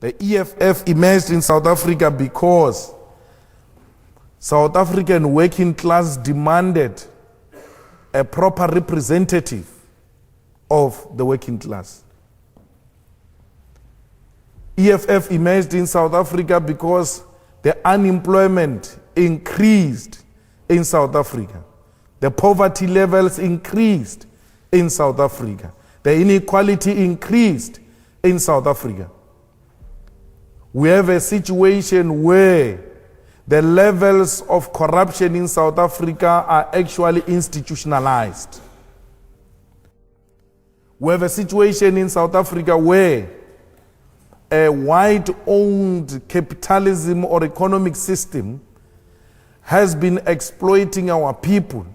The EFF emerged in South Africa because South African working class demanded a proper representative of the working class. EFF emerged in South Africa because the unemployment increased in South Africa. The poverty levels increased in South Africa. The inequality increased in South Africa. We have a situation where the levels of corruption in South Africa are actually institutionalized. We have a situation in South Africa where a white-owned capitalism or economic system has been exploiting our people,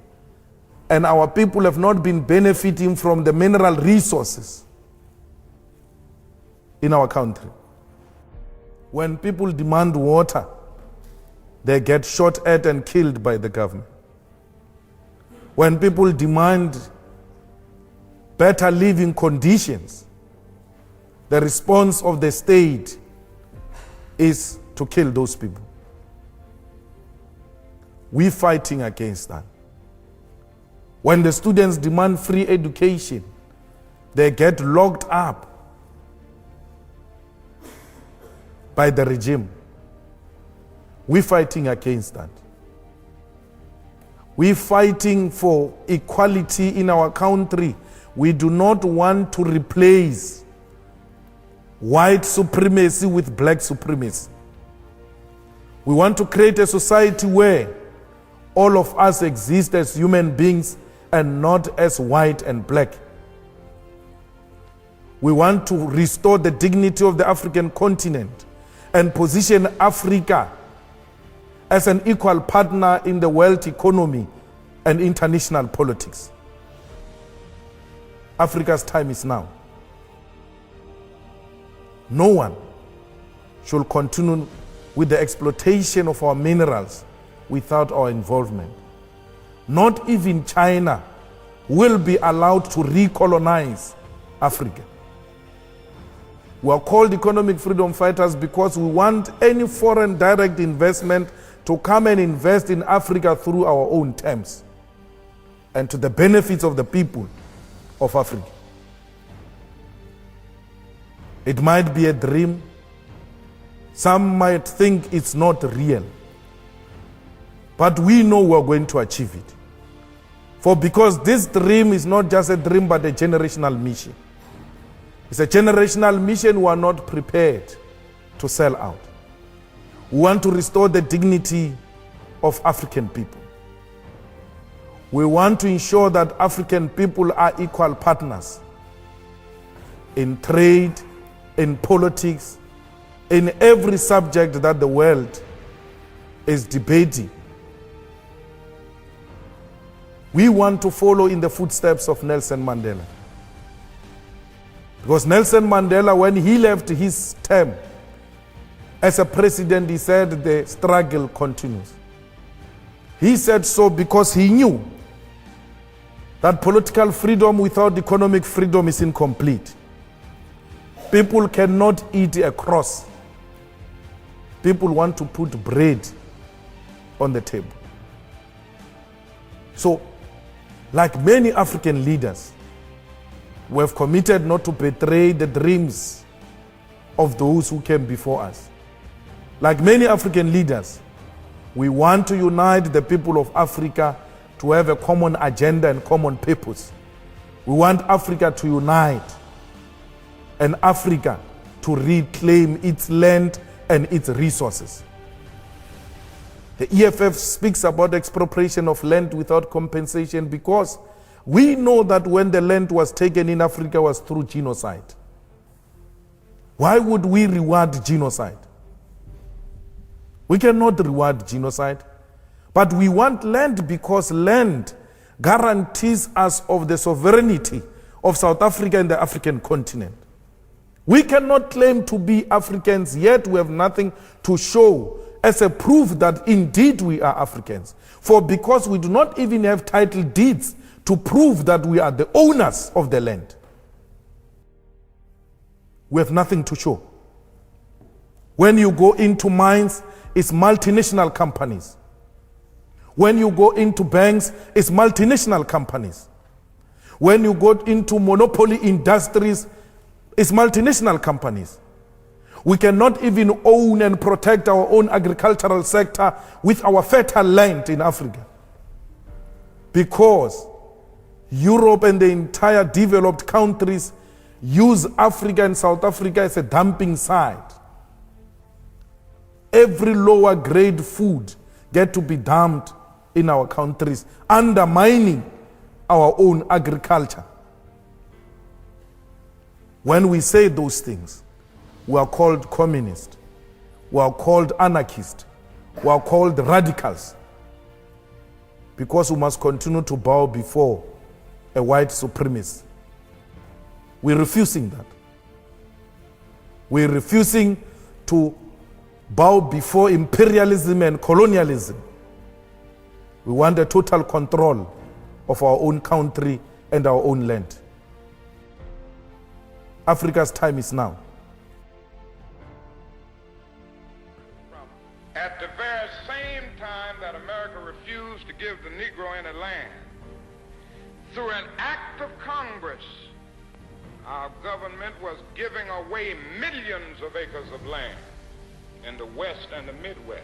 and our people have not been benefiting from the mineral resources in our country. When people demand water, they get shot at and killed by the government. When people demand better living conditions, the response of the state is to kill those people. We're fighting against that. When the students demand free education, they get locked up by the regime. We're fighting against that. We're fighting for equality in our country. We do not want to replace white supremacy with black supremacy. We want to create a society where all of us exist as human beings and not as white and black. We want to restore the dignity of the African continent and position Africa as an equal partner in the world economy and international politics. Africa's time is now. No one should continue with the exploitation of our minerals without our involvement. Not even China will be allowed to recolonize Africa. We are called economic freedom fighters because we want any foreign direct investment to come and invest in Africa through our own terms and to the benefits of the people of Africa. It might be a dream. Some might think it's not real. But we know we're going to achieve it. For because this dream is not just a dream but a generational mission. It's a generational mission we are not prepared to sell out. We want to restore the dignity of African people. We want to ensure that African people are equal partners in trade, in politics, in every subject that the world is debating. We want to follow in the footsteps of Nelson Mandela. Because Nelson Mandela, when he left his term as a president, he said the struggle continues. He said so because he knew that political freedom without economic freedom is incomplete. People cannot eat a cross. People want to put bread on the table. So, like many African leaders, we have committed not to betray the dreams of those who came before us. Like many African leaders, we want to unite the people of Africa to have a common agenda and common purpose. We want Africa to unite and Africa to reclaim its land and its resources. The EFF speaks about expropriation of land without compensation because we know that when the land was taken in Africa was through genocide. Why would we reward genocide? We cannot reward genocide. But we want land because land guarantees us of the sovereignty of South Africa and the African continent. We cannot claim to be Africans, yet we have nothing to show as a proof that indeed we are Africans. For because we do not even have title deeds to prove that we are the owners of the land, we have nothing to show. When you go into mines, it's multinational companies. When you go into banks, it's multinational companies. When you go into monopoly industries, it's multinational companies. We cannot even own and protect our own agricultural sector with our fertile land in Africa, because Europe and the entire developed countries use Africa and South Africa as a dumping site. Every lower grade food get to be dumped in our countries, undermining our own agriculture. When we say those things, we are called communist, we are called anarchist, we are called radicals, because we must continue to bow before a white supremacist. We're refusing that. We're refusing to bow before imperialism and colonialism. We want a total control of our own country and our own land. Africa's time is now. At the very same time that America refused to give the Negro any land, through an act of Congress, our government was giving away millions of acres of land in the West and the Midwest,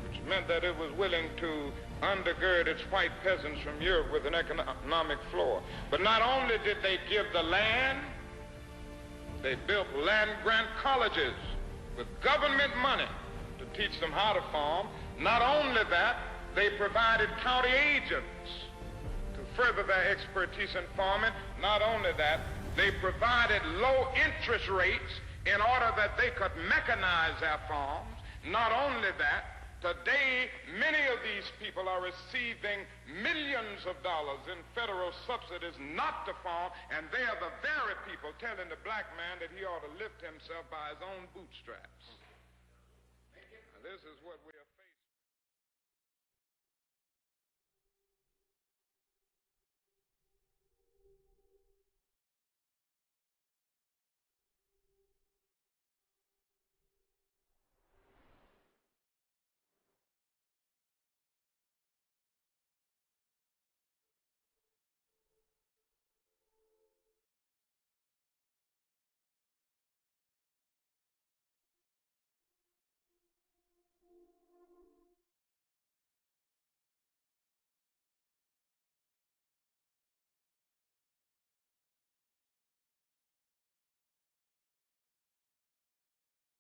which meant that it was willing to undergird its white peasants from Europe with an economic floor. But not only did they give the land, they built land-grant colleges with government money to teach them how to farm. Not only that, they provided county agents to further their expertise in farming. Not only that, they provided low interest rates in order that they could mechanize their farms. Not only that, today many of these people are receiving millions of dollars in federal subsidies not to farm, and they are the very people telling the black man that he ought to lift himself by his own bootstraps. Now, this is what we are